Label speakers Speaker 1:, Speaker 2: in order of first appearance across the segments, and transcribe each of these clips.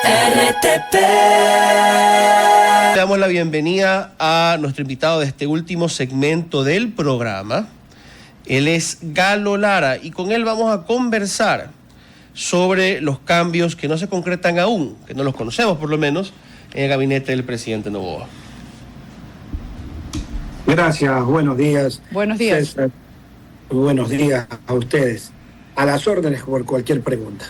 Speaker 1: RTP.
Speaker 2: Le damos la bienvenida a nuestro invitado de este último segmento del programa. Él es Galo Lara y con él vamos a conversar sobre los cambios que no se concretan aún, que no los conocemos por lo menos, en el gabinete del presidente Noboa.
Speaker 3: Gracias, buenos días.
Speaker 4: Buenos días.
Speaker 3: César. Buenos días a ustedes. A las órdenes por cualquier pregunta.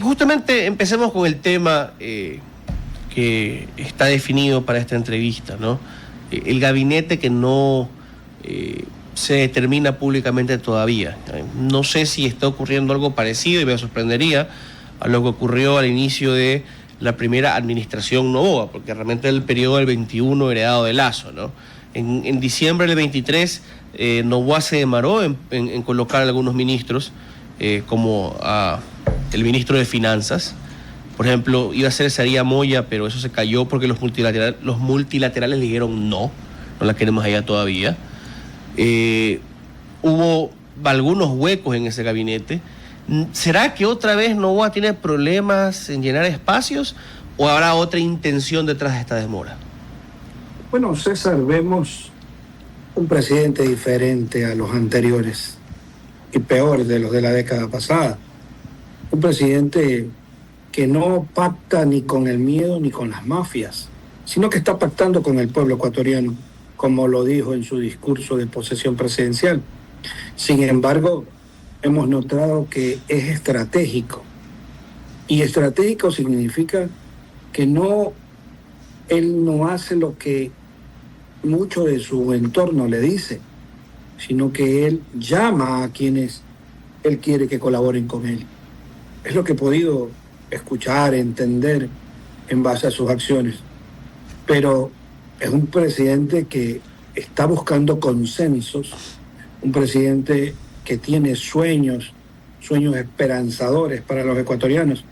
Speaker 2: Justamente empecemos con el tema que está definido para esta entrevista, ¿no? El gabinete que no se determina públicamente todavía. No sé si está ocurriendo algo parecido y me sorprendería a lo que ocurrió al inicio de la primera administración Noboa, porque realmente el periodo del 21 heredado de Lasso, ¿no? En diciembre del 23 Noboa se demoró en colocar a algunos ministros como el ministro de Finanzas. Por ejemplo, iba a ser Saría Moya, pero eso se cayó porque los multilaterales le dijeron no la queremos allá todavía. Hubo algunos huecos en ese gabinete. ¿Será que otra vez Noboa tiene problemas en llenar espacios o habrá otra intención detrás de esta demora?
Speaker 3: Bueno, César, vemos un presidente diferente a los anteriores y peor de los de la década pasada. Un presidente que no pacta ni con el miedo ni con las mafias, sino que está pactando con el pueblo ecuatoriano, como lo dijo en su discurso de posesión presidencial. Sin embargo, hemos notado que es estratégico. Y estratégico significa que él no hace lo que mucho de su entorno le dice, sino que él llama a quienes él quiere que colaboren con él. Es lo que he podido escuchar, entender en base a sus acciones. Pero es un presidente que está buscando consensos, un presidente que tiene sueños esperanzadores para los ecuatorianos,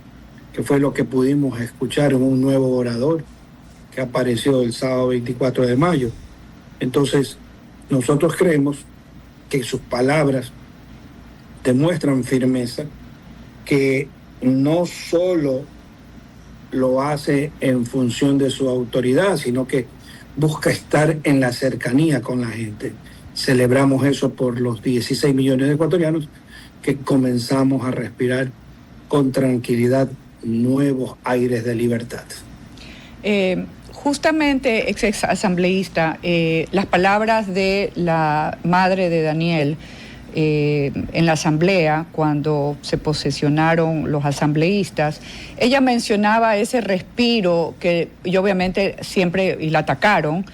Speaker 3: que fue lo que pudimos escuchar en un nuevo orador que apareció el sábado 24 de mayo. Entonces, nosotros creemos que sus palabras demuestran firmeza, que no solo lo hace en función de su autoridad, sino que busca estar en la cercanía con la gente. Celebramos eso por los 16 millones de ecuatorianos que comenzamos a respirar con tranquilidad nuevos aires de libertad.
Speaker 4: Justamente, ex asambleísta, las palabras de la madre de Daniel en la asamblea, cuando se posesionaron los asambleístas, ella mencionaba ese respiro y obviamente siempre la atacaron,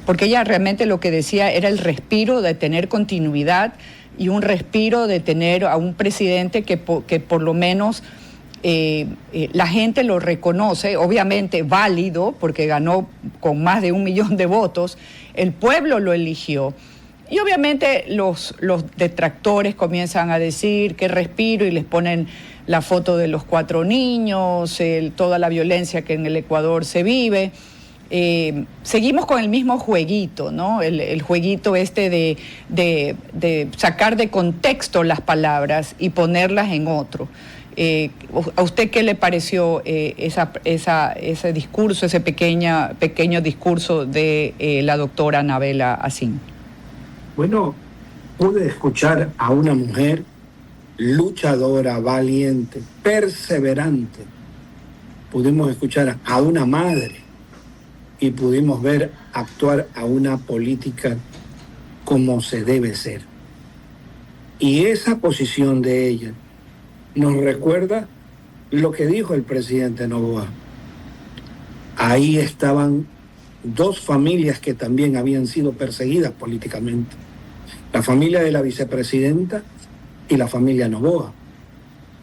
Speaker 4: porque ella realmente lo que decía era el respiro de tener continuidad y un respiro de tener a un presidente que por lo menos la gente lo reconoce, obviamente válido, porque ganó con más de 1 millón de votos, el pueblo lo eligió. Y obviamente los detractores comienzan a decir qué respiro y les ponen la foto de los 4 niños, toda la violencia que en el Ecuador se vive. Seguimos con el mismo jueguito, ¿no? El jueguito de sacar de contexto las palabras y ponerlas en otro. ¿A usted qué le pareció ese discurso, ese pequeño discurso de la doctora Anabela Asín?
Speaker 3: Bueno, pude escuchar a una mujer luchadora, valiente, perseverante. Pudimos escuchar a una madre y pudimos ver actuar a una política como se debe ser. Y esa posición de ella nos recuerda lo que dijo el presidente Noboa. Ahí estaban 2 familias que también habían sido perseguidas políticamente. La familia de la vicepresidenta y la familia Noboa.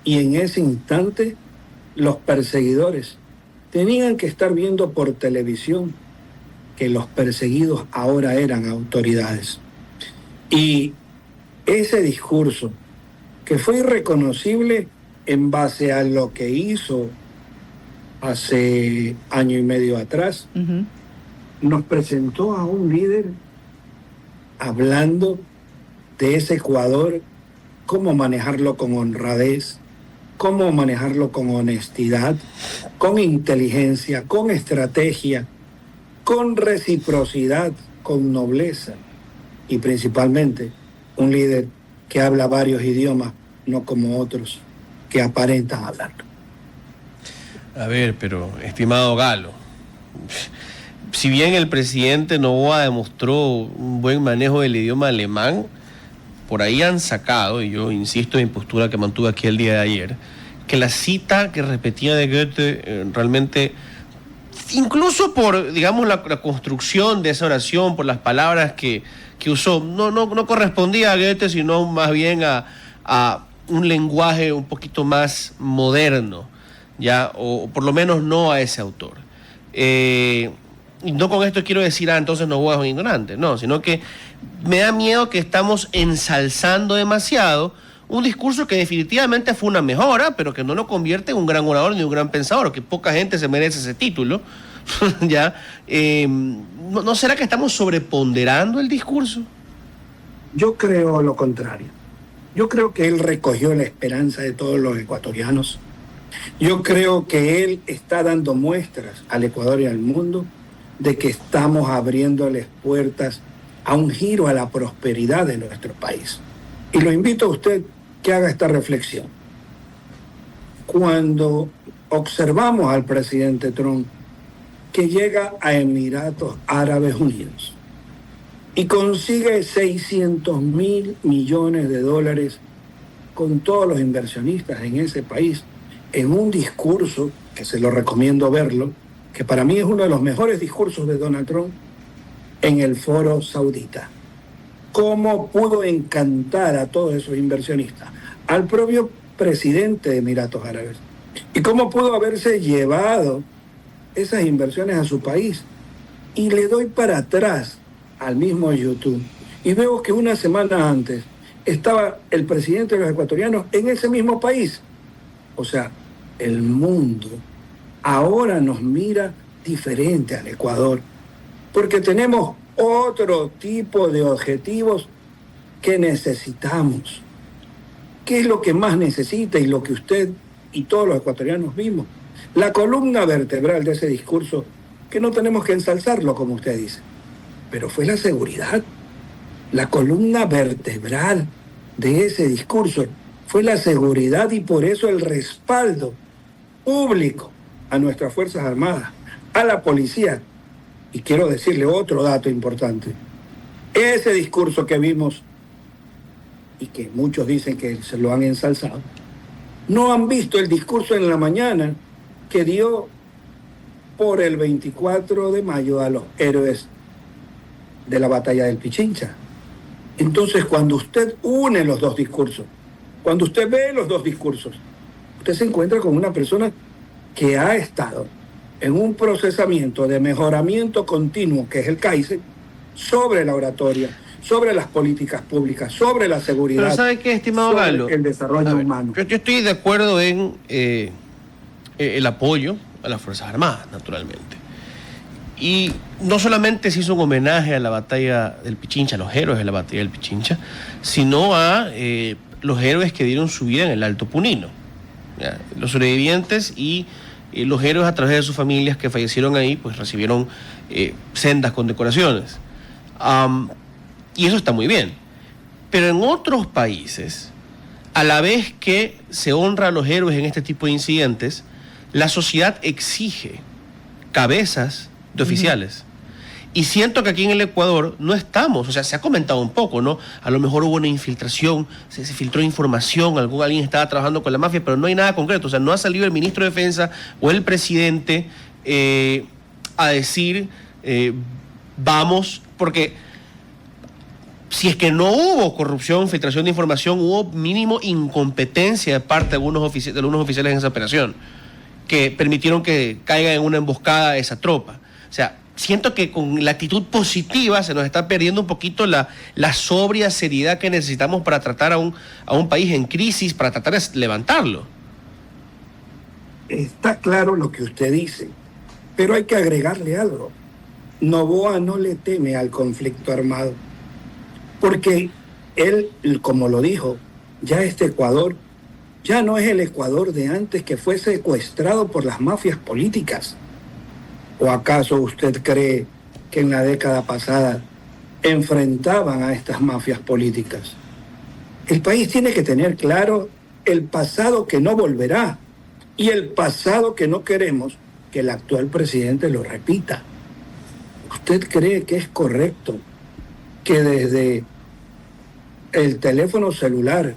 Speaker 3: Y en ese instante, los perseguidores tenían que estar viendo por televisión que los perseguidos ahora eran autoridades. Y ese discurso, que fue irreconocible en base a lo que hizo hace 1 año y medio atrás, nos presentó a un líder hablando de ese Ecuador, cómo manejarlo con honradez, cómo manejarlo con honestidad, con inteligencia, con estrategia, con reciprocidad, con nobleza y principalmente un líder que habla varios idiomas, no como otros que aparentan hablar.
Speaker 2: A ver, pero estimado Galo, si bien el presidente Noboa demostró un buen manejo del idioma alemán, por ahí han sacado, y yo insisto en mi postura que mantuve aquí el día de ayer, que la cita que repetía de Goethe realmente, incluso por, digamos, la construcción de esa oración, por las palabras que usó, no correspondía a Goethe, sino más bien a un lenguaje un poquito más moderno, ya, o por lo menos no a ese autor. Y no con esto quiero decir, entonces Noboa es un ignorante, no, sino que me da miedo que estamos ensalzando demasiado un discurso que definitivamente fue una mejora, pero que no lo convierte en un gran orador ni un gran pensador, que poca gente se merece ese título. ¿Ya? ¿No será que estamos sobreponderando el discurso?
Speaker 3: Yo creo lo contrario. Yo creo que él recogió la esperanza de todos los ecuatorianos. Yo creo que él está dando muestras al Ecuador y al mundo de que estamos abriéndoles puertas a un giro a la prosperidad de nuestro país. Y lo invito a usted que haga esta reflexión. Cuando observamos al presidente Trump que llega a Emiratos Árabes Unidos y consigue 600.000 millones de dólares con todos los inversionistas en ese país, en un discurso que se lo recomiendo verlo, que para mí es uno de los mejores discursos de Donald Trump en el Foro Saudita. ¿Cómo pudo encantar a todos esos inversionistas? Al propio presidente de Emiratos Árabes. ¿Y cómo pudo haberse llevado esas inversiones a su país? Y le doy para atrás al mismo YouTube y veo que una semana antes estaba el presidente de los ecuatorianos en ese mismo país. O sea, el mundo ahora nos mira diferente al Ecuador, porque tenemos otro tipo de objetivos que necesitamos. ¿Qué es lo que más necesita y lo que usted y todos los ecuatorianos vimos? La columna vertebral de ese discurso, que no tenemos que ensalzarlo como usted dice, pero fue la seguridad. La columna vertebral de ese discurso fue la seguridad, y por eso el respaldo público a nuestras Fuerzas Armadas, a la policía. Y quiero decirle otro dato importante. Ese discurso que vimos y que muchos dicen que se lo han ensalzado, no han visto el discurso en la mañana que dio por el 24 de mayo a los héroes de la batalla del Pichincha. Entonces, cuando usted une los dos discursos, cuando usted ve los dos discursos, usted se encuentra con una persona que ha estado en un procesamiento de mejoramiento continuo, que es el CAICE, sobre la oratoria, sobre las políticas públicas, sobre la seguridad.
Speaker 2: Pero ¿sabe qué, estimado Galo?
Speaker 3: El desarrollo humano.
Speaker 2: Yo estoy de acuerdo en el apoyo a las Fuerzas Armadas, naturalmente. Y no solamente se hizo un homenaje a la batalla del Pichincha, a los héroes de la batalla del Pichincha, sino a los héroes que dieron su vida en el Alto Punino. ¿Ya? Los sobrevivientes y los héroes, a través de sus familias que fallecieron ahí, pues recibieron sendas condecoraciones. Y eso está muy bien. Pero en otros países, a la vez que se honra a los héroes en este tipo de incidentes, la sociedad exige cabezas de oficiales. Y siento que aquí en el Ecuador no estamos, o sea, se ha comentado un poco, ¿no? A lo mejor hubo una infiltración, se filtró información, alguien estaba trabajando con la mafia, pero no hay nada concreto. O sea, no ha salido el ministro de Defensa o el presidente a decir, vamos, porque si es que no hubo corrupción, filtración de información, hubo mínimo incompetencia de parte de algunos oficiales en esa operación, que permitieron que caiga en una emboscada esa tropa. O sea, siento que con la actitud positiva se nos está perdiendo un poquito la sobria seriedad que necesitamos para tratar a un país en crisis, para tratar de levantarlo.
Speaker 3: Está claro lo que usted dice, pero hay que agregarle algo. Noboa no le teme al conflicto armado, porque él, como lo dijo, ya este Ecuador ya no es el Ecuador de antes, que fue secuestrado por las mafias políticas. ¿O acaso usted cree que en la década pasada enfrentaban a estas mafias políticas? El país tiene que tener claro el pasado que no volverá y el pasado que no queremos que el actual presidente lo repita. ¿Usted cree que es correcto que desde el teléfono celular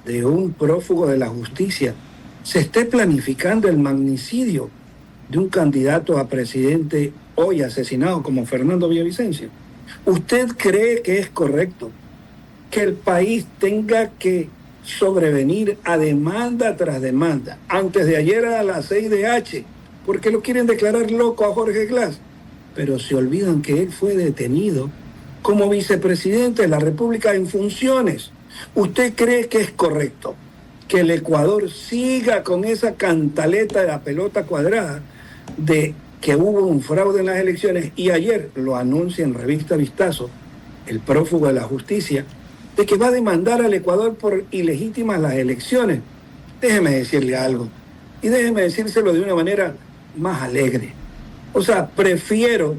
Speaker 3: de un prófugo de la justicia se esté planificando el magnicidio de un candidato a presidente hoy asesinado como Fernando Villavicencio? ¿Usted cree que es correcto que el país tenga que sobrevenir a demanda tras demanda? Antes de ayer a la CIDH, porque lo quieren declarar loco a Jorge Glass, pero se olvidan que él fue detenido como vicepresidente de la República en funciones. ¿Usted cree que es correcto que el Ecuador siga con esa cantaleta de la pelota cuadrada de que hubo un fraude en las elecciones? Y ayer lo anuncia en revista Vistazo el prófugo de la justicia, de que va a demandar al Ecuador por ilegítimas las elecciones. Déjeme decirle algo, y déjeme decírselo de una manera más alegre. O sea, prefiero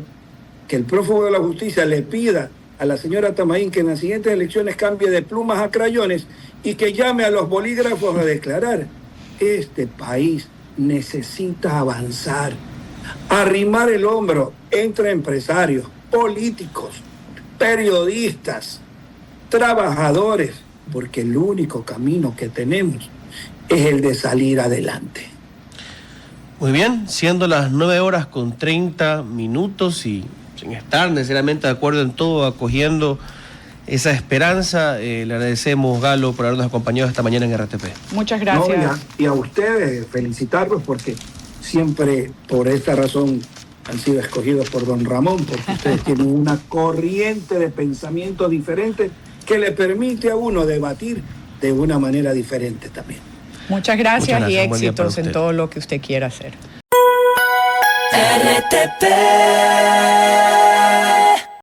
Speaker 3: que el prófugo de la justicia le pida a la señora Tamaín que en las siguientes elecciones cambie de plumas a crayones y que llame a los bolígrafos a declarar. Este país necesita avanzar, arrimar el hombro entre empresarios, políticos, periodistas, trabajadores, porque el único camino que tenemos es el de salir adelante.
Speaker 2: Muy bien, siendo las 9:30 y sin estar necesariamente de acuerdo en todo, acogiendo esa esperanza, le agradecemos, Galo, por habernos acompañado esta mañana en RTP.
Speaker 4: Muchas gracias.
Speaker 3: No, y a ustedes felicitarlos porque siempre por esta razón han sido escogidos por don Ramón, porque ustedes tienen una corriente de pensamiento diferente que le permite a uno debatir de una manera diferente también.
Speaker 4: Muchas gracias y éxitos en
Speaker 2: usted.
Speaker 4: todo lo que usted quiera hacer.
Speaker 1: RTP.